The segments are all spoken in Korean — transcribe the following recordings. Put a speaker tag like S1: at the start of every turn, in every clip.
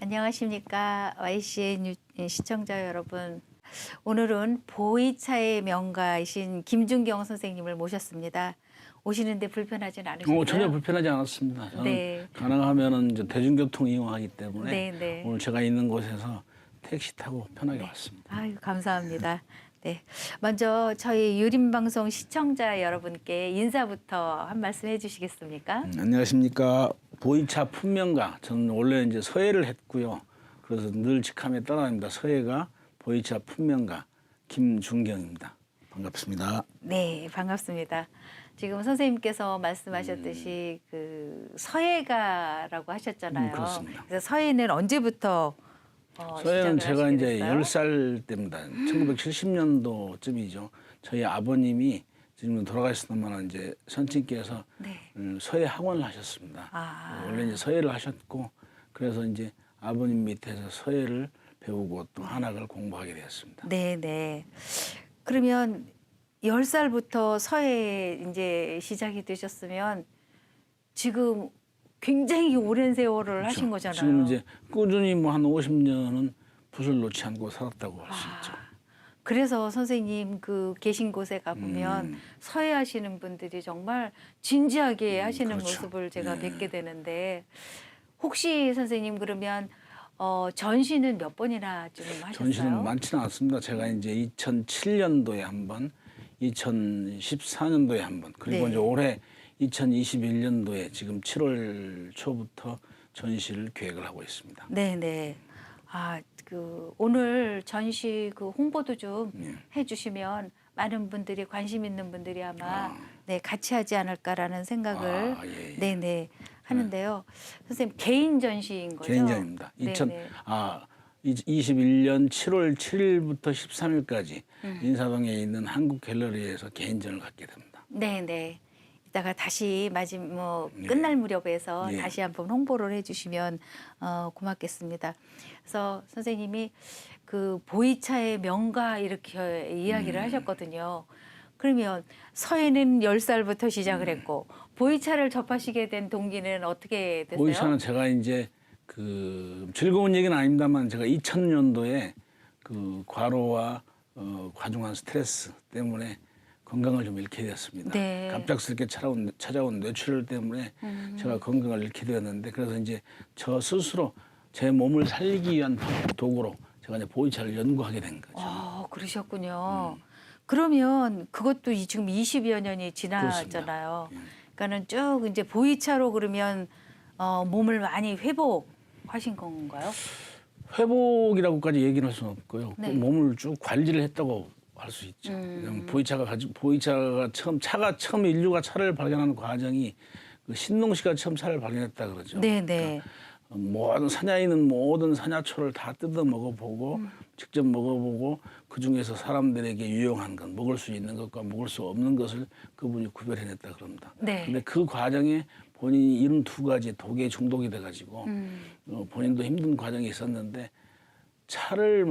S1: 안녕하십니까. YCN 시청자 여러분. 오늘은 보이차의 명가이신 김준경 선생님을 모셨습니다. 오시는데 불편하진 않으신가요?
S2: 전혀 불편하지 않았습니다. 저는
S1: 네.
S2: 가능하면 이제 대중교통 이용하기 때문에
S1: 네.
S2: 오늘 제가 있는 곳에서 택시 타고 편하게 왔습니다.
S1: 아유, 감사합니다. 네. 먼저 저희 유림방송 시청자 여러분께 인사부터 한 말씀 해주시겠습니까?
S2: 안녕하십니까. 보이차 품명가. 저는 원래 이제 서예를 했고요. 그래서 늘 직함에 따라갑니다. 서예가 보이차 품명가 김준경입니다. 반갑습니다.
S1: 네, 반갑습니다. 지금 선생님께서 말씀하셨듯이 그 서예가라고 하셨잖아요.
S2: 그렇습니다.
S1: 그래서 서예는 언제부터
S2: 서예는
S1: 시작을
S2: 제가
S1: 하시게
S2: 이제
S1: 됐어요?
S2: 10살 때입니다. 1970년도쯤이죠. 저희 아버님이 지금 돌아가셨지만 이제 선친께서
S1: 네.
S2: 서예 학원을 하셨습니다.
S1: 아.
S2: 원래 이제 서예를 하셨고 그래서 이제 아버님 밑에서 서예를 배우고 또 한학을 공부하게 되었습니다.
S1: 네. 그러면 10살부터 서예 이제 시작이 되셨으면 지금 굉장히 오랜 세월을 하신 거잖아요.
S2: 지금 이제 꾸준히 뭐 한 50년은 붓을 놓지 않고 살았다고 할 수 있죠.
S1: 그래서 선생님 그 계신 곳에 가보면 서예하시는 분들이 정말 진지하게 하시는
S2: 그렇죠.
S1: 모습을 제가
S2: 네.
S1: 뵙게 되는데 혹시 선생님 그러면 전시는 몇 번이나 좀 하셨어요?
S2: 전시는 많지는 않습니다. 제가 이제 2007년도에 한 번, 2014년도에 한 번, 그리고
S1: 네.
S2: 이제 올해 2021년도에 지금 7월 초부터 전시를 계획을 하고 있습니다.
S1: 네. 그 오늘 전시 그 홍보도 좀
S2: 네.
S1: 해주시면 많은 분들이 관심 있는 분들이 아마 같이 하지 않을까라는 생각을
S2: 예.
S1: 네네 하는데요. 선생님 개인 전시인 거죠?
S2: 개인전입니다.
S1: 네네.
S2: 21년 7월 7일부터 13일까지 인사동에 있는 한국 갤러리에서 개인전을 갖게 됩니다.
S1: 네네. 이따가 다시 끝날 무렵에서
S2: 네.
S1: 다시 한번 홍보를 해주시면 고맙겠습니다. 그래서 선생님이 그 보이차의 명가 이렇게 이야기를 하셨거든요. 그러면 서예는 10살부터 시작을 했고 보이차를 접하시게 된 동기는 어떻게 되세요?
S2: 보이차는 제가 이제 그 즐거운 얘기는 아닙니다만 제가 2000년도에 그 과로와 과중한 스트레스 때문에 건강을 좀 잃게 되었습니다.
S1: 네.
S2: 갑작스럽게 찾아온 뇌출혈 때문에 제가 건강을 잃게 되었는데 그래서 이제 저 스스로 제 몸을 살리기 위한 도구로 제가 이제 보이차를 연구하게 된 거죠.
S1: 그러셨군요. 그러면 그것도 지금 20여 년이 지났잖아요.
S2: 그렇습니다.
S1: 그러니까는 쭉 이제 보이차로 그러면 몸을 많이 회복하신 건가요?
S2: 회복이라고까지 얘기는 할 수는 없고요.
S1: 네.
S2: 그 몸을 쭉 관리를 했다고 할 수 있죠. 왜냐면 보이차가 처음 인류가 차를 발견하는 과정이 그 신농시가 처음 차를 발견했다 그러죠.
S1: 네네.
S2: 모든 사냐에 있는 모든 사냐초를 다 뜯어 먹어보고 직접 먹어보고 그 중에서 사람들에게 유용한 것, 먹을 수 있는 것과 먹을 수 없는 것을 그분이 구별해냈다 그럽니다.
S1: 네.
S2: 근데 그 과정에 본인이 이런 두 가지 독에 중독이 돼가지고 본인도 힘든 과정이 있었는데 차를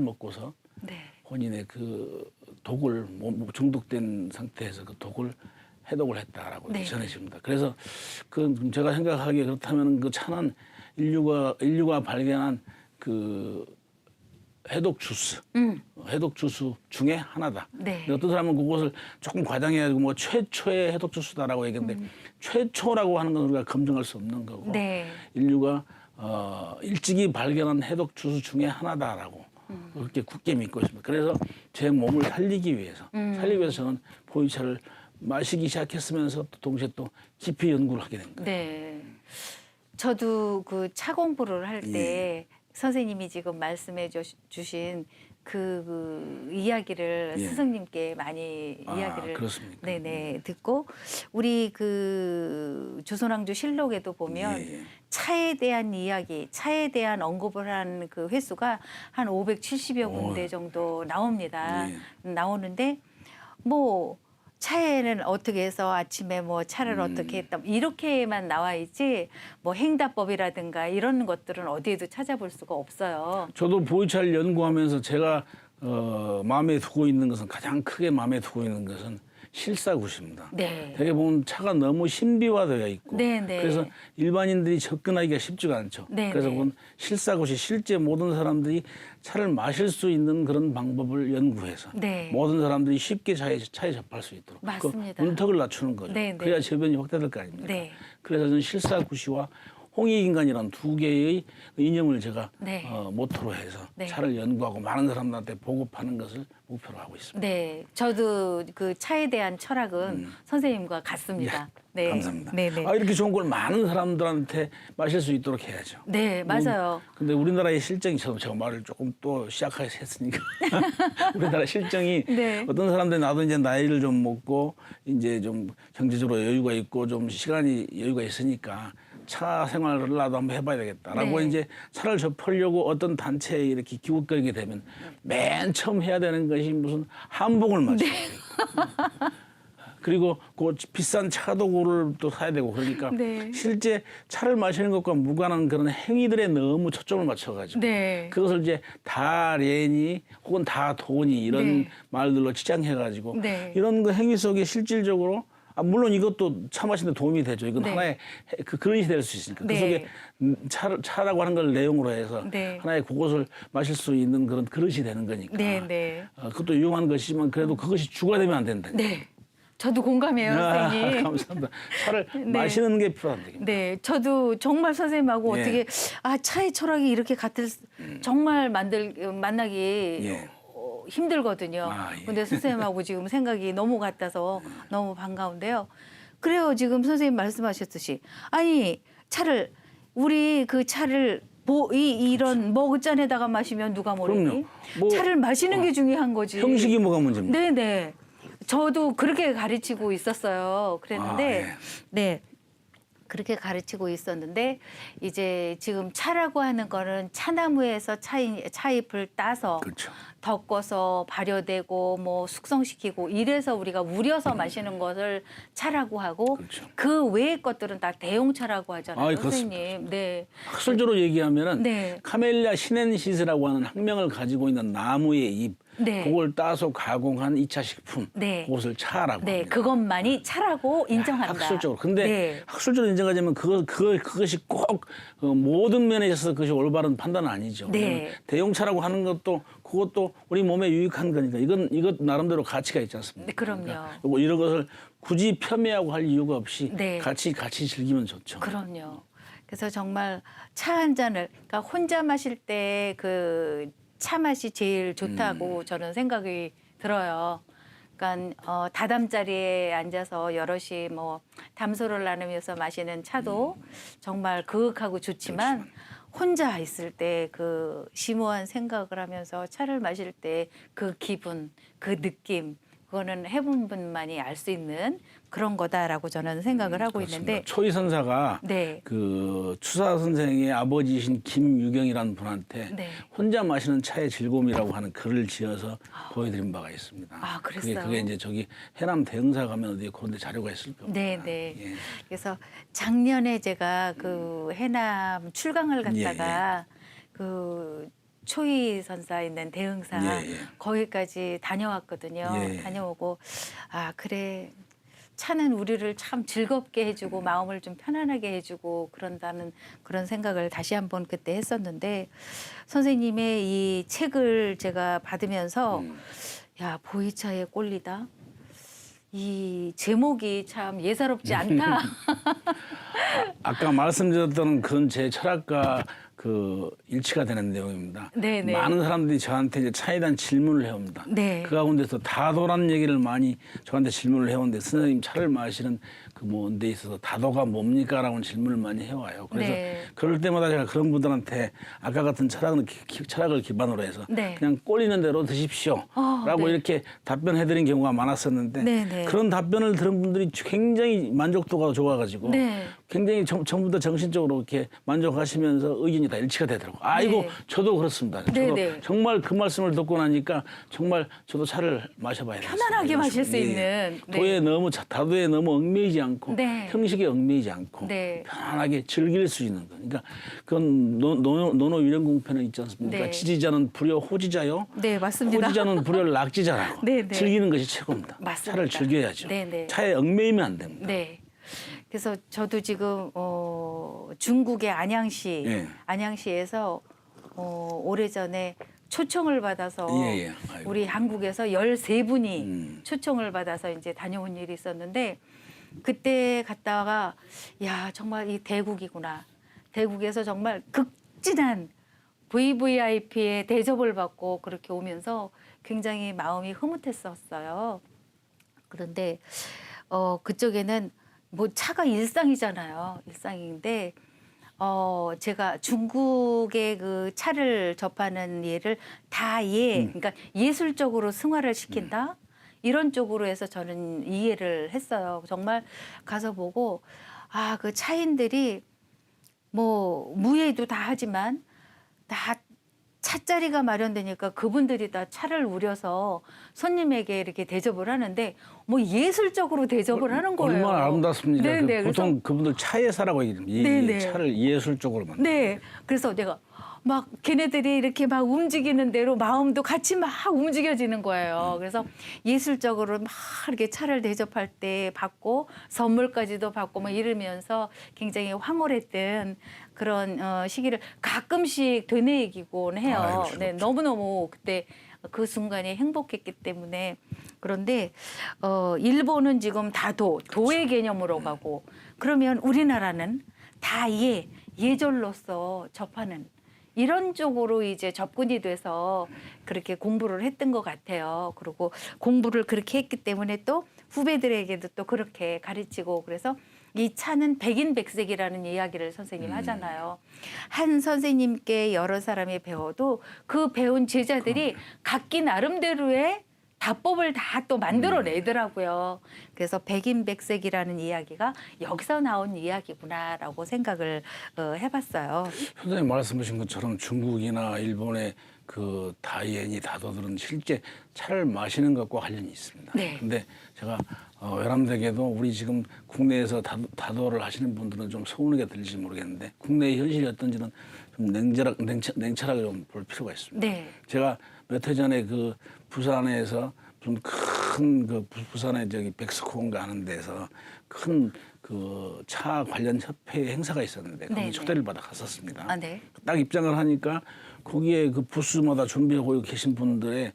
S2: 먹고서
S1: 네.
S2: 본인의 그 독을 중독된 상태에서 그 독을 해독을 했다라고
S1: 네.
S2: 전해집니다. 그래서 그 제가 생각하기에 그렇다면 그 차는 인류가 발견한 그 해독 주스 중에 하나다.
S1: 네.
S2: 근데 어떤 사람은 그것을 조금 과장해가지고 뭐 최초의 해독 주스다라고 얘기했는데 최초라고 하는 건 우리가 검증할 수 없는 거고
S1: 네.
S2: 인류가 일찍이 발견한 해독 주스 중에 하나다라고 그렇게 굳게 믿고 있습니다. 그래서 제 몸을 살리기 위해서 저는 보이차를 마시기 시작했으면서 또 동시에 또 깊이 연구를 하게 된 거예요.
S1: 네. 저도 그 차 공부를 할 때 선생님이 지금 말씀해 주신 그 이야기를 스승님께 많이 이야기를
S2: 그렇습니까?
S1: 네네 듣고 우리 그 조선왕조 실록에도 보면 차에 대한 이야기, 차에 대한 언급을 한 그 횟수가 한 570여 군데 정도 나옵니다. 나오는데 뭐 차에는 어떻게 해서 아침에 뭐 차를 어떻게 했다 이렇게만 나와 있지 뭐 행다법이라든가 이런 것들은 어디에도 찾아볼 수가 없어요.
S2: 저도 보이차를 연구하면서 제가 마음에 두고 있는 것은 가장 크게 마음에 두고 있는 것은 실사굿입니다.
S1: 네.
S2: 되게 보면 차가 너무 신비화되어 있고
S1: 네, 네.
S2: 그래서 일반인들이 접근하기가 쉽지가 않죠.
S1: 네,
S2: 그래서
S1: 네.
S2: 보면 실사굿이 실제 모든 사람들이 차를 마실 수 있는 그런 방법을 연구해서
S1: 네.
S2: 모든 사람들이 쉽게 차에 접할 수 있도록
S1: 맞습니다.
S2: 그 문턱을 낮추는 거죠.
S1: 네, 네.
S2: 그래야 저변이 확대될 거 아닙니까?
S1: 네.
S2: 그래서 저는 실사굿이와 홍익인간이라는 두 개의 이념을 제가
S1: 네.
S2: 모토로 해서
S1: 네.
S2: 차를 연구하고 많은 사람들한테 보급하는 것을 목표로 하고 있습니다.
S1: 네, 저도 그 차에 대한 철학은 선생님과 같습니다. 네,
S2: 감사합니다.
S1: 네, 네.
S2: 이렇게 좋은 걸 많은 사람들한테 마실 수 있도록 해야죠.
S1: 네, 맞아요.
S2: 근데 우리나라의 실정이 제가 말을 조금 또 시작하게 했으니까 우리나라 실정이
S1: 네.
S2: 어떤 사람들이 나도 이제 나이를 좀 먹고 이제 좀 경제적으로 여유가 있고 좀 시간이 여유가 있으니까 차 생활을 나도 한번 해봐야 되겠다라고
S1: 네.
S2: 이제 차를 접하려고 어떤 단체에 이렇게 기웃거리게 되면 맨 처음 해야 되는 것이 무슨 한복을 맞춰야 되고 그리고 그 비싼 차도구를 또 사야 되고 그러니까
S1: 네.
S2: 실제 차를 마시는 것과 무관한 그런 행위들에 너무 초점을 맞춰가지고
S1: 네.
S2: 그것을 이제 다 렌이 혹은 다 돈이 이런
S1: 네.
S2: 말들로 치장해가지고
S1: 네.
S2: 이런 그 행위 속에 실질적으로 물론 이것도 차 마시는 데 도움이 되죠. 이건
S1: 네.
S2: 하나의 그 그릇이 될 수 있으니까.
S1: 네.
S2: 그 속에 차라고 하는 걸 내용으로 해서
S1: 네.
S2: 하나의 그것을 마실 수 있는 그런 그릇이 되는 거니까.
S1: 네, 네.
S2: 그것도 유용한 것이지만 그래도 그것이 주가 되면 안 된다.
S1: 네, 저도 공감해요, 선생님.
S2: 감사합니다. 차를
S1: 네.
S2: 마시는 게 필요합니다.
S1: 네, 저도 정말 선생님하고
S2: 예.
S1: 어떻게 차의 철학이 이렇게 같을 정말 만나기
S2: 예.
S1: 힘들거든요.
S2: 예.
S1: 근데 선생님하고 지금 생각이 너무 같아서 너무 반가운데요. 그래요, 지금 선생님 말씀하셨듯이 아니 차를 우리 그 차를 이런 머그잔에다가 마시면 누가 모르니?
S2: 그럼요. 뭐,
S1: 차를 마시는 게 중요한 거지.
S2: 형식이 뭐가 문제입니까?
S1: 네네. 저도 그렇게 가르치고 있었어요. 그랬는데, 네. 그렇게 가르치고 있었는데, 이제 지금 차라고 하는 거는 차나무에서 차잎을 따서
S2: 그렇죠.
S1: 덮어서 발효되고 뭐 숙성시키고 이래서 우리가 우려서 마시는 것을 차라고 하고
S2: 그렇죠.
S1: 그 외의 것들은 다 대용차라고 하잖아요,
S2: 그렇습니다.
S1: 선생님. 네.
S2: 학술적으로 얘기하면은
S1: 네.
S2: 카멜리아 시넨시스라고 하는 학명을 가지고 있는 나무의 잎,
S1: 네.
S2: 그걸 따서 가공한 2차 식품,
S1: 네.
S2: 그것을 차라고
S1: 네,
S2: 합니다.
S1: 그것만이 차라고 인정한다.
S2: 학술적으로. 근데
S1: 네.
S2: 학술적으로 인정하자면 그것이 꼭 모든 면에 있어서 그것이 올바른 판단은 아니죠.
S1: 네.
S2: 대용차라고 하는 것도 그것도 우리 몸에 유익한 거니까 이것 나름대로 가치가 있지 않습니까?
S1: 네, 그럼요.
S2: 그러니까 이런 것을 굳이 폄훼하고 할 이유가 없이
S1: 네.
S2: 같이 즐기면 좋죠.
S1: 그럼요. 그래서 정말 차 한 잔을 그러니까 혼자 마실 때 그 차 맛이 제일 좋다고 저는 생각이 들어요. 그러니까 다담자리에 앉아서 여럿이 뭐 담소를 나누면서 마시는 차도 정말 그윽하고 좋지만 혼자 있을 때 그 심오한 생각을 하면서 차를 마실 때 그 기분, 그 느낌 그거는 해본 분만이 알 수 있는 그런 거다라고 저는 생각을 하고
S2: 그렇습니다.
S1: 있는데
S2: 초이 선사가
S1: 네.
S2: 그 추사 선생의 아버지이신 김유경이라는 분한테
S1: 네.
S2: 혼자 마시는 차의 즐거움이라고 하는 글을 지어서 보여드린 바가 있습니다.
S1: 아, 그랬어요?
S2: 그게 이제 저기 해남 대흥사 가면 어디 그런 데 자료가 있을 겁니다.
S1: 네, 네.
S2: 예.
S1: 그래서 작년에 제가 그 해남 출강을 갔다가 그 초이 선사 있는 대흥사
S2: 예, 예.
S1: 거기까지 다녀왔거든요.
S2: 예.
S1: 다녀오고 그래 차는 우리를 참 즐겁게 해주고 마음을 좀 편안하게 해주고 그런다는 그런 생각을 다시 한번 그때 했었는데 선생님의 이 책을 제가 받으면서 야 보이차에 꼴리다. 이 제목이 참 예사롭지 않다.
S2: 아까 말씀드렸던 그런 제 철학과 그 일치가 되는 내용입니다.
S1: 네, 네.
S2: 많은 사람들이 저한테 이제 차에 대한 질문을 해옵니다.
S1: 네.
S2: 그 가운데서 다도라는 얘기를 많이 저한테 질문을 해오는데 선생님 차를 마시는 그 뭔데 있어서 다도가 뭡니까라고 질문을 많이 해와요. 그래서
S1: 네.
S2: 그럴 때마다 제가 그런 분들한테 아까 같은 철학을 기반으로 해서
S1: 네.
S2: 그냥 꼴리는 대로 드십시오라고
S1: 네.
S2: 이렇게 답변해드린 경우가 많았었는데
S1: 네, 네.
S2: 그런 답변을 들은 분들이 굉장히 만족도가 좋아가지고
S1: 네.
S2: 굉장히 전부 다 정신적으로 이렇게 만족하시면서 의견이 다 일치가 되더라고요. 아이고
S1: 네.
S2: 저도 그렇습니다. 저도
S1: 네.
S2: 정말 그 말씀을 듣고 나니까 정말 저도 차를 마셔봐야 되겠습니다.
S1: 편안하게 마실 수
S2: 예.
S1: 있는. 네.
S2: 도에 너무 다도에 너무 얽매이지 않고
S1: 네.
S2: 형식에 얽매이지 않고
S1: 네.
S2: 편안하게 즐길 수 있는 거. 그러니까 그건 노노 위령공편에 있지 않습니까?
S1: 네.
S2: 지지자는 불효 호지자요.
S1: 네, 맞습니다.
S2: 호지자는 불효를 낙지자라고.
S1: 네, 네.
S2: 즐기는 것이 최고입니다.
S1: 맞습니다.
S2: 차를 즐겨야죠.
S1: 네, 네.
S2: 차에 얽매이면 안 됩니다.
S1: 네. 그래서 저도 지금 중국의 안양시,
S2: 예.
S1: 안양시에서 오래전에 초청을 받아서
S2: 예. 아이고.
S1: 우리 한국에서 13분이 초청을 받아서 이제 다녀온 일이 있었는데 그때 갔다가 야, 정말 이 대국이구나. 대국에서 정말 극진한 VVIP의 대접을 받고 그렇게 오면서 굉장히 마음이 흐뭇했었어요. 그런데 그쪽에는 뭐 차가 일상이잖아요. 일상인데 제가 중국의 그 차를 접하는 예를 다 그러니까 예술적으로 승화를 시킨다. 이런 쪽으로 해서 저는 이해를 했어요. 정말 가서 보고 아, 그 차인들이 뭐 무예도 다 하지만 다 차자리가 마련되니까 그분들이 다 차를 우려서 손님에게 이렇게 대접을 하는데 뭐 예술적으로 대접을 하는 거예요.
S2: 얼마나 아름답습니까?
S1: 네네.
S2: 보통 그분들 차에 사라고 얘기합니다. 이
S1: 네네.
S2: 차를 예술적으로 만든.
S1: 네. 그래서 내가 막 걔네들이 이렇게 막 움직이는 대로 마음도 같이 막 움직여지는 거예요. 그래서 예술적으로 막 이렇게 차를 대접할 때 받고 선물까지도 받고 뭐 이러면서 굉장히 황홀했던 그런 시기를 가끔씩 되뇌이곤 해요.
S2: 아이고,
S1: 네, 너무너무 그때 그 순간이 행복했기 때문에. 그런데 일본은 지금 다 도의 개념으로 가고 그러면 우리나라는 다 예절로서 접하는 이런 쪽으로 이제 접근이 돼서 그렇게 공부를 했던 것 같아요. 그리고 공부를 그렇게 했기 때문에 또 후배들에게도 또 그렇게 가르치고 그래서 이 차는 백인백색이라는 이야기를 선생님 하잖아요. 한 선생님께 여러 사람이 배워도 그 배운 제자들이 각기 나름대로의 답법을 다 또 만들어내더라고요. 그래서 백인백색이라는 이야기가 여기서 나온 이야기구나라고 생각을 해봤어요.
S2: 선생님 말씀하신 것처럼 중국이나 일본의 그 다이앤이 다도들은 실제 차를 마시는 것과 관련이 있습니다.
S1: 네.
S2: 근데 제가 외람되게도 우리 지금 국내에서 다도를 하시는 분들은 좀 서운하게 들릴지 모르겠는데 국내의 현실이 어떤지는 좀 냉철하게 좀 볼 필요가 있습니다.
S1: 네.
S2: 제가 몇 해 전에 그 부산에서 좀 큰 그 부산에 저기 백스콘가 하는 데서 큰 그 차 관련 협회 행사가 있었는데 거기
S1: 네네.
S2: 초대를 받아 갔었습니다.
S1: 아, 네.
S2: 딱 입장을 하니까 거기에 그 부스마다 준비하고 계신 분들의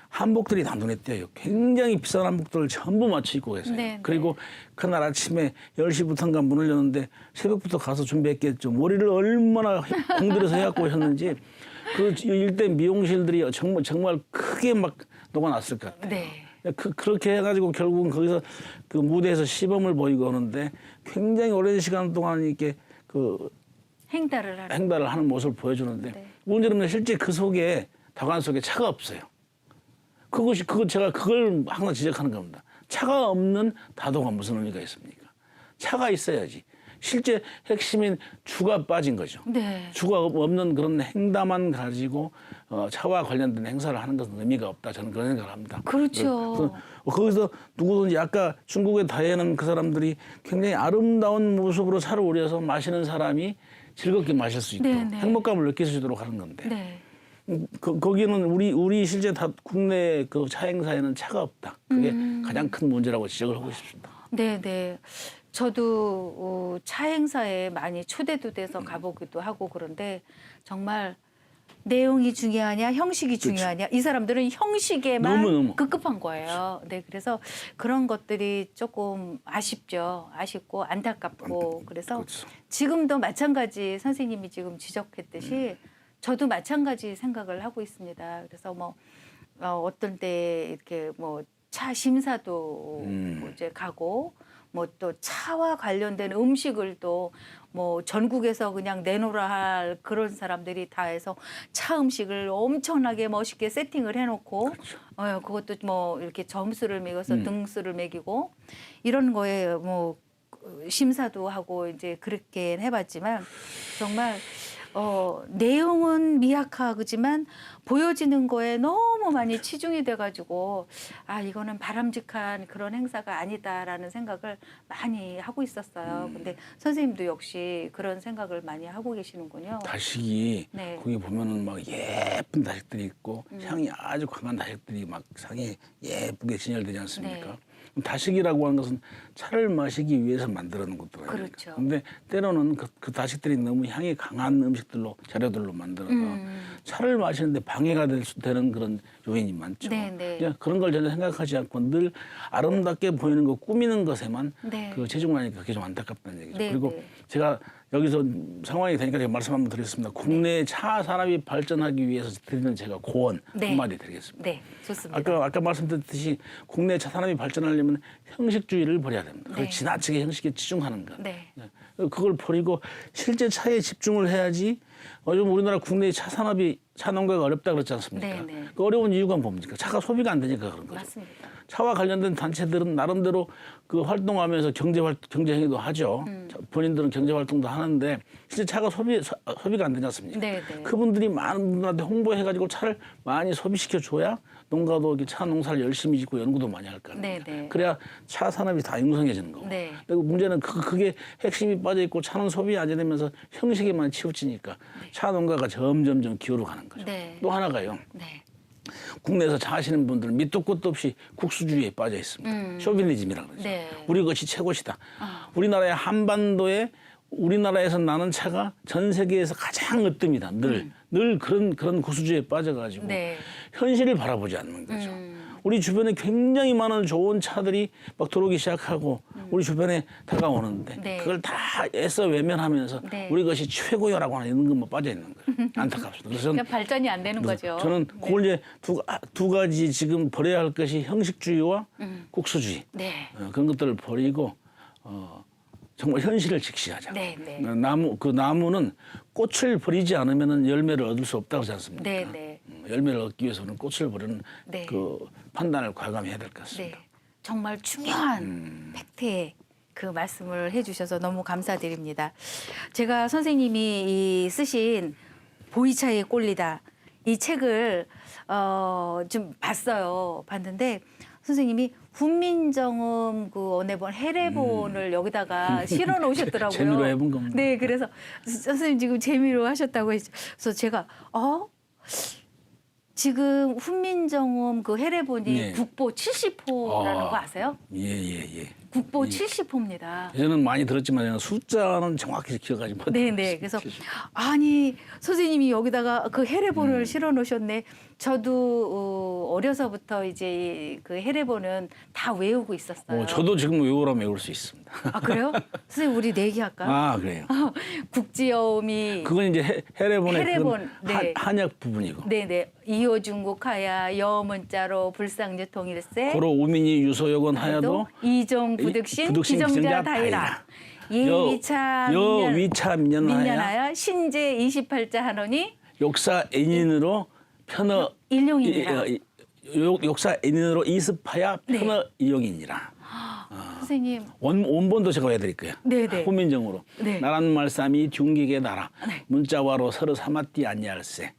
S2: 한복들이 다 눈에 띄어요. 굉장히 비싼 한복들을 전부 맞춰 입고 계세요.
S1: 네,
S2: 그리고 그날 아침에 10시부터인가 문을 여는데 새벽부터 가서 준비했겠죠. 머리를 얼마나 공들여서 해갖고 오셨는지 그 일대 미용실들이 정말 크게 막 녹아났을 것 같아요.
S1: 네.
S2: 그렇게 해가지고 결국은 거기서 그 무대에서 시범을 보이고 하는데 굉장히 오랜 시간 동안 이렇게 그 행달을 하는 모습을 보여주는데
S1: 네.
S2: 문제는 실제 그 속에 다관 속에 차가 없어요. 제가 그걸 항상 지적하는 겁니다. 차가 없는 다도가 무슨 의미가 있습니까? 차가 있어야지. 실제 핵심인 주가 빠진 거죠.
S1: 네.
S2: 주가 없는 그런 행다만 가지고 차와 관련된 행사를 하는 것은 의미가 없다. 저는 그런 생각을 합니다.
S1: 그렇죠.
S2: 그래서 거기서 누구든지 아까 중국의 다해는 그 사람들이 굉장히 아름다운 모습으로 차를 우려서 마시는 사람이 즐겁게 마실 수 있도록
S1: 네네.
S2: 행복감을 느낄 수 있도록 하는 건데
S1: 네.
S2: 거기는 우리 실제 국내 그 차 행사에는 차가 없다. 그게 가장 큰 문제라고 지적을 하고 싶습니다.
S1: 네, 네. 저도 차 행사에 많이 초대도 돼서 가보기도 하고 그런데 정말 내용이 중요하냐 형식이 중요하냐 이 사람들은 형식에만
S2: 너무너무.
S1: 급급한 거예요. 네, 그래서 그런 것들이 조금 아쉽죠. 아쉽고 안타깝고 그래서
S2: 그렇죠.
S1: 지금도 마찬가지 선생님이 지금 지적했듯이 저도 마찬가지 생각을 하고 있습니다. 그래서 뭐 어떤 때 이렇게 뭐 차 심사도 뭐 이제 가고 뭐 또 차와 관련된 음식을 또 뭐 전국에서 그냥 내놓으라 할 그런 사람들이 다 해서 차 음식을 엄청나게 멋있게 세팅을 해놓고
S2: 그렇죠.
S1: 그것도 뭐 이렇게 점수를 매겨서 등수를 매기고 이런 거에 뭐 심사도 하고 이제 그렇게 해봤지만 정말 내용은 미약하지만 보여지는 거에 너무 많이 치중이 돼가지고 아 이거는 바람직한 그런 행사가 아니다라는 생각을 많이 하고 있었어요. 근데 선생님도 역시 그런 생각을 많이 하고 계시는군요.
S2: 다식이
S1: 네.
S2: 거기 보면은 막 예쁜 다식들이 있고 향이 아주 강한 다식들이 막 상에 예쁘게 진열되지 않습니까?
S1: 네.
S2: 다식이라고 하는 것은 차를 마시기 위해서 만들어 놓은 것들 아닙니까?
S1: 그렇죠.
S2: 근데 때로는 그 다식들이 너무 향이 강한 음식들로 재료들로 만들어서 차를 마시는데 방해가 되는 그런 요인이 많죠.
S1: 네, 네.
S2: 이제 그런 걸 전혀 생각하지 않고 늘 아름답게 보이는 거 꾸미는 것에만
S1: 네.
S2: 그 치중을 하니까 그게 좀 안타깝다는 얘기죠.
S1: 네,
S2: 그리고
S1: 네.
S2: 제가 여기서 상황이 되니까 제가 말씀 한번 드리겠습니다. 국내 차 산업이 발전하기 위해서 드리는 제가 고언
S1: 네.
S2: 한마디 드리겠습니다.
S1: 네, 좋습니다.
S2: 아까 말씀드렸듯이 국내 차 산업이 발전하려면 형식주의를 버려야 됩니다.
S1: 네.
S2: 지나치게 형식에 치중하는 것.
S1: 네.
S2: 그걸 버리고 실제 차에 집중을 해야지. 요즘 우리나라 국내 차 산업이 차 농가가 어렵다 그렇지 않습니까?
S1: 네, 네.
S2: 그 어려운 이유가 뭡니까? 차가 소비가 안 되니까 그런 거죠.
S1: 맞습니다.
S2: 차와 관련된 단체들은 나름대로 그 활동하면서 경제 행위도 하죠. 본인들은 경제 활동도 하는데 실제 차가 소비가 안 되지 않습니까?
S1: 네, 네.
S2: 그분들이 많은 분들한테 홍보해가지고 차를 많이 소비시켜 줘야 농가도 이렇게 차 농사를 열심히 짓고 연구도 많이 할 거 아닙니까?
S1: 네, 네.
S2: 그래야 차 산업이 다 융성해지는 거고.
S1: 네.
S2: 그리고 문제는 그게 핵심이 빠져 있고 차는 소비 안 되면서 형식에만 치우치니까 차 농가가 점점점 기울어 가는 거죠.
S1: 네.
S2: 또 하나가요.
S1: 네.
S2: 국내에서 차 하시는 분들 밑도 끝도 없이 국수주의에 빠져 있습니다. 쇼비니즘이라고 그러죠.
S1: 네.
S2: 우리 것이 최고시다. 우리나라의 한반도에 우리나라에서 나는 차가 전 세계에서 가장 으뜸이다. 늘 그런 구수주의에 빠져가지고
S1: 네.
S2: 현실을 바라보지 않는 거죠. 우리 주변에 굉장히 많은 좋은 차들이 막 들어오기 시작하고 우리 주변에 다가오는데
S1: 네.
S2: 그걸 다 애써 외면하면서
S1: 네.
S2: 우리 것이 최고요라고 하는 이런 것만 빠져 있는 거예요. 안타깝습니다. 그래서
S1: 그러니까 발전이 안 되는 거죠.
S2: 저는 그걸 이제 두 가지 지금 버려야 할 것이 형식주의와 국수주의.
S1: 네.
S2: 그런 것들을 버리고 정말 현실을 직시하자.
S1: 네, 네.
S2: 나무는 꽃을 버리지 않으면 열매를 얻을 수 없다고 하지 않습니까?
S1: 네, 네.
S2: 열매를 얻기 위해서는 꽃을 버리는
S1: 네.
S2: 그 판단을 과감해야 될 것
S1: 네.
S2: 같습니다.
S1: 정말 중요한 팩트에 그 말씀을 해주셔서 너무 감사드립니다. 제가 선생님이 이 쓰신 보이차에 꼴리다 이 책을 좀 봤어요. 봤는데 선생님이 훈민정음 그 어느 번 해례본을 여기다가 실어 놓으셨더라고요.
S2: 재미로 해본 겁니다.
S1: 네, 그래서 선생님 지금 재미로 하셨다고 했죠. 그래서 제가 지금 훈민정음 그 해례본이
S2: 네.
S1: 국보 70호라는 거 아세요?
S2: 예.
S1: 국보 70호입니다.
S2: 예전은 많이 들었지만 숫자는 정확히 기억하지 못해요.
S1: 네네. 그래서 아니 선생님이 여기다가 그 해례본을 실어 놓으셨네. 저도 어려서부터 이제 그 해례본은 다 외우고 있었어요.
S2: 저도 지금 외우라면 외울 수 있습니다.
S1: 아 그래요? 선생님 우리 내기 할까요?
S2: 그래요.
S1: 국지여음이
S2: 그건 이제 해례본의
S1: 해례본, 네.
S2: 한약 부분이고.
S1: 네네 이호중국하야 여문자로 불상유통일세
S2: 고로 우민이 유소여건 하야도
S1: 이종 부득신 기정자 다이라 예위차
S2: 여위차 민년하야
S1: 민년하여 신제 28자 하노니
S2: 역사 애인으로 편어
S1: 일용이니라.
S2: 역사 애인으로 이습하야
S1: 네.
S2: 편어 이용이니라.
S1: 선생님
S2: 원본도 제가 해드릴게요.
S1: 네네.
S2: 후민정으로.
S1: 네.
S2: 나란 말씀이 중기게 나라. 문자와로 서로 삼았디 아니할세.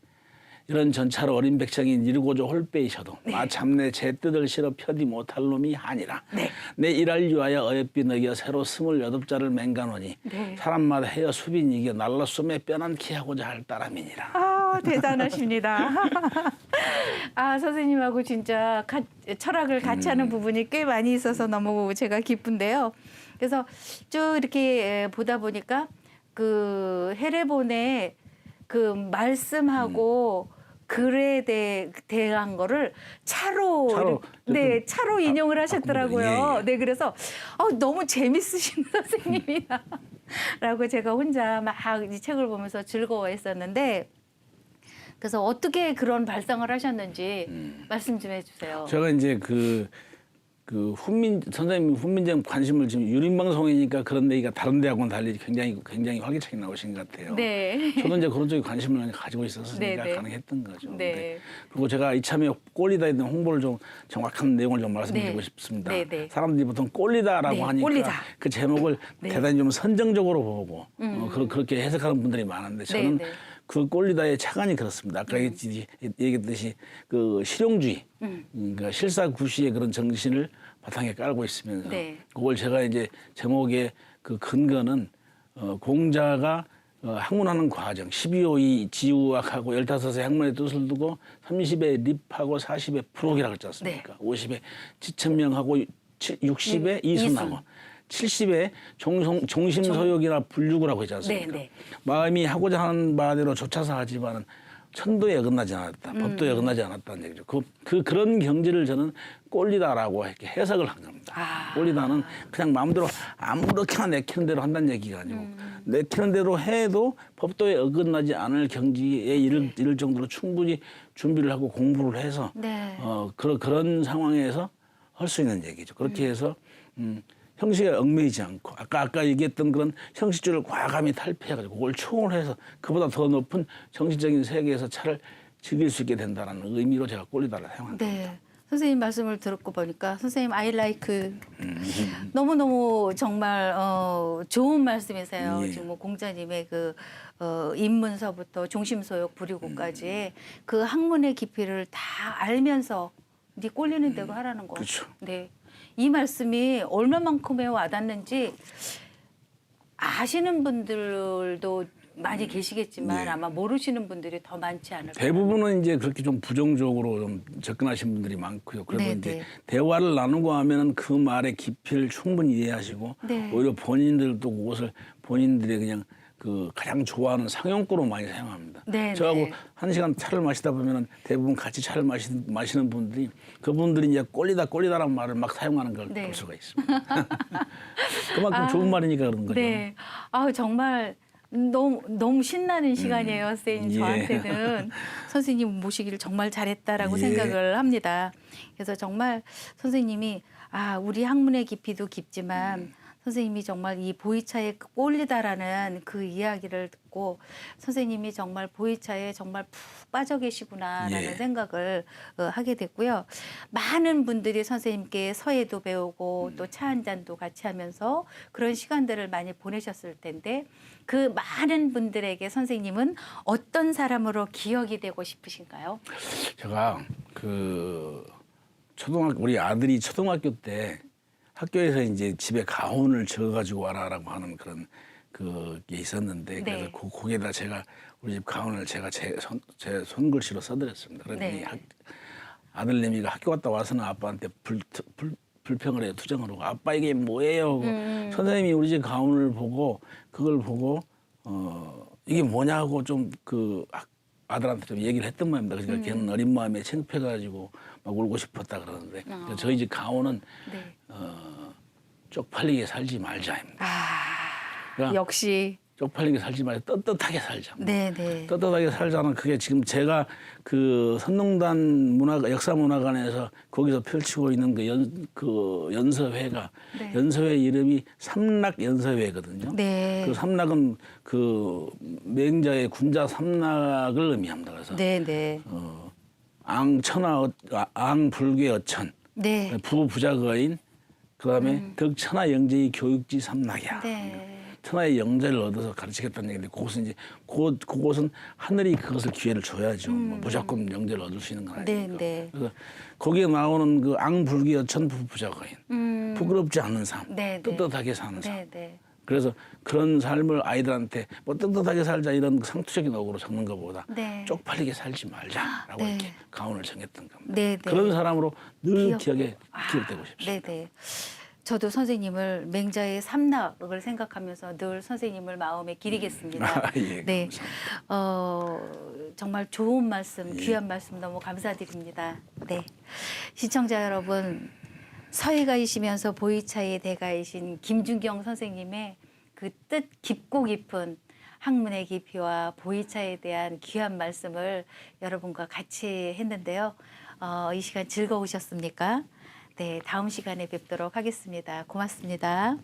S2: 이런 전차로 어린 백성이 이르고자 홀빼이셔도 마참내 제 뜻을 실어 펴지 못할 놈이 하니라. 내 일할 유하여 어여삐 너기어 새로 28자를 맹간하니 사람마다 헤어 수빈 이겨 날라 숨에 뼈난키 하고자 할 따람이니라.
S1: 아 대단하십니다. 아 선생님하고 진짜 철학을 같이 하는 부분이 꽤 많이 있어서 너무 제가 기쁜데요. 그래서 쭉 이렇게 보다 보니까 그 해례본에 그 말씀하고 글에 대한 거를 차로 인용을 하셨더라고요.
S2: 예.
S1: 네, 그래서 너무 재밌으신 선생님이다라고 제가 혼자 막 이 책을 보면서 즐거워했었는데 그래서 어떻게 그런 발상을 하셨는지 말씀 좀 해주세요.
S2: 제가 이제 그 선생님 훈민정 관심을 지금 유림방송이니까 그런 얘기가 다른 데하고는 달리 굉장히 활기차게 나오신 것 같아요.
S1: 네.
S2: 저도 이제 그런 쪽에 관심을 가지고 있었으니까
S1: 네.
S2: 가능했던 거죠.
S1: 네.
S2: 근데 그리고 제가 이참에 꼴리다에 대한 홍보를 좀 정확한 내용을 좀 말씀드리고
S1: 네.
S2: 싶습니다.
S1: 네.
S2: 사람들이 보통 꼴리다라고
S1: 네,
S2: 하니까
S1: 꼴리다.
S2: 그 제목을
S1: 네.
S2: 대단히 좀 선정적으로 보고 그렇게 해석하는 분들이 많은데 저는
S1: 네.
S2: 그 꼴리다의 차관이 그렇습니다. 아까 얘기했듯이 그 실용주의, 그러니까 실사구시의 그런 정신을 바탕에 깔고 있으면서
S1: 네.
S2: 그걸 제가 이제 제목의 그 근거는 공자가 학문하는 과정 12호의 지우학하고 15의 학문의 뜻을 두고 30의 립하고 40의 프록이라고 했지 않습니까?
S1: 네.
S2: 50의 지천명하고 60의 이순하고 70의 종심소욕이나 불육이라고 하지 않습니까?
S1: 네.
S2: 마음이 하고자 하는 바대로 좇아서 하지만은 천도에 어긋나지 않았다. 법도에 어긋나지 않았다는 얘기죠. 그런 경지를 저는 꼴리다라고 이렇게 해석을 한 겁니다. 꼴리다는 그냥 마음대로 아무렇게나 내키는 대로 한다는 얘기가 아니고 내키는 대로 해도 법도에 어긋나지 않을 경지에 이를 정도로 충분히 준비를 하고 공부를 해서
S1: 네.
S2: 그런 상황에서 할 수 있는 얘기죠. 그렇게 해서 형식에 얽매이지 않고 아까 얘기했던 그런 형식주의를 과감히 탈피해가지고 그걸 초월해서 그보다 더 높은 정신적인 세계에서 차를 즐길 수 있게 된다는 의미로 제가 꼴리다를 사용합니다.
S1: 네. 선생님 말씀을 듣고 보니까 선생님 I like 너무너무 정말 좋은 말씀이세요.
S2: 예.
S1: 지금 뭐 공자님의 그 입문서부터 종심소욕 부리고까지 그 학문의 깊이를 다 알면서 네 꼴리는 대로 하라는 거.
S2: 그렇죠.
S1: 네. 이 말씀이 얼마만큼에 와닿는지 아시는 분들도 많이 계시겠지만
S2: 네.
S1: 아마 모르시는 분들이 더 많지 않을까.
S2: 대부분은 이제 그렇게 좀 부정적으로 좀 접근하신 분들이 많고요. 그래서
S1: 네,
S2: 이제
S1: 네.
S2: 대화를 나누고 하면은 그 말의 깊이를 충분히 이해하시고
S1: 네.
S2: 오히려 본인들도 그것을 본인들이 그냥 그 가장 좋아하는 상용구로 많이 사용합니다.
S1: 네,
S2: 저하고
S1: 네.
S2: 1시간 차를 마시다 보면은 대부분 같이 차를 마시는 분들이 그분들이 이제 꼴리다라는 말을 막 사용하는 걸
S1: 네.
S2: 볼 수가 있습니다. 그만큼 좋은 말이니까 그런 거죠.
S1: 네. 아 정말 너무 신나는 시간이에요, 선생님.
S2: 예.
S1: 저한테는 선생님 모시기를 정말 잘했다라고
S2: 예.
S1: 생각을 합니다. 그래서 정말 선생님이 우리 학문의 깊이도 깊지만 선생님이 정말 이 보이차에 꼴리다라는 그 이야기를 듣고 선생님이 정말 보이차에 정말 푹 빠져 계시구나라는
S2: 예.
S1: 생각을 하게 됐고요. 많은 분들이 선생님께 서예도 배우고 또 차 한 잔도 같이 하면서 그런 시간들을 많이 보내셨을 텐데 그 많은 분들에게 선생님은 어떤 사람으로 기억이 되고 싶으신가요?
S2: 제가 그 우리 아들이 초등학교 때 학교에서 이제 집에 가훈을 적어가지고 와라라고 하는 그런 그게 있었는데
S1: 네.
S2: 그래서 거기에다 제가 우리 집 가훈을 제가 제 손글씨로 써드렸습니다. 그랬더니
S1: 네.
S2: 아들내미가 학교 갔다 와서는 아빠한테 불평을 해요. 투정을 하고 아빠 이게 뭐예요? 선생님이 우리 집 가훈을 보고 그걸 보고 이게 뭐냐고 좀 그 아들한테 좀 얘기를 했던 모양입니다. 그러니까 걔는 어린 마음에 창피해가지고 막 울고 싶었다 그러는데 저희 집 가훈은
S1: 네.
S2: 쪽팔리게 살지 말자입니다. 그러니까
S1: 역시
S2: 쪽팔리게 살지 말자, 떳떳하게 살자.
S1: 네네.
S2: 떳떳하게 살자는 그게 지금 제가 그 선농단 역사문화관에서 거기서 펼치고 있는 그 연서회가
S1: 네.
S2: 연서회 이름이 삼락연서회거든요.
S1: 네.
S2: 그 삼락은 그 맹자의 군자 삼락을 의미합니다. 그래서
S1: 네네.
S2: 앙불괴 어천,
S1: 네.
S2: 부부자거인, 그다음에 덕천하 영재의 교육지 삼락이야.
S1: 네.
S2: 천하의 영재를 얻어서 가르치겠다는 얘기인데 그것은 이제 그곳은 하늘이 그것을 기회를 줘야죠. 뭐 무조건 영재를 얻을 수 있는 건 아니니까.
S1: 네.
S2: 그래서 거기에 나오는 그 앙불기어천 부부자거인, 부끄럽지 않는 삶,
S1: 네, 네.
S2: 떳떳하게 사는 삶.
S1: 네네.
S2: 그래서 그런 삶을 아이들한테 뭐 떳떳하게 살자 이런 상투적인 어구로 적는 것보다
S1: 네.
S2: 쪽팔리게 살지 말자라고
S1: 네.
S2: 이렇게 가훈을 정했던 겁니다.
S1: 네, 네.
S2: 그런 사람으로 늘
S1: 기억되고
S2: 기억되고 싶습니다.
S1: 네네. 저도 선생님을 맹자의 삼락을 생각하면서 늘 선생님을 마음에 기리겠습니다.
S2: 예,
S1: 네,
S2: 감사합니다.
S1: 정말 좋은 말씀, 귀한 말씀 너무 감사드립니다. 네, 시청자 여러분, 서예가이시면서 보이차의 대가이신 김준경 선생님의 그 뜻 깊고 깊은 학문의 깊이와 보이차에 대한 귀한 말씀을 여러분과 같이 했는데요. 이 시간 즐거우셨습니까? 네, 다음 시간에 뵙도록 하겠습니다. 고맙습니다.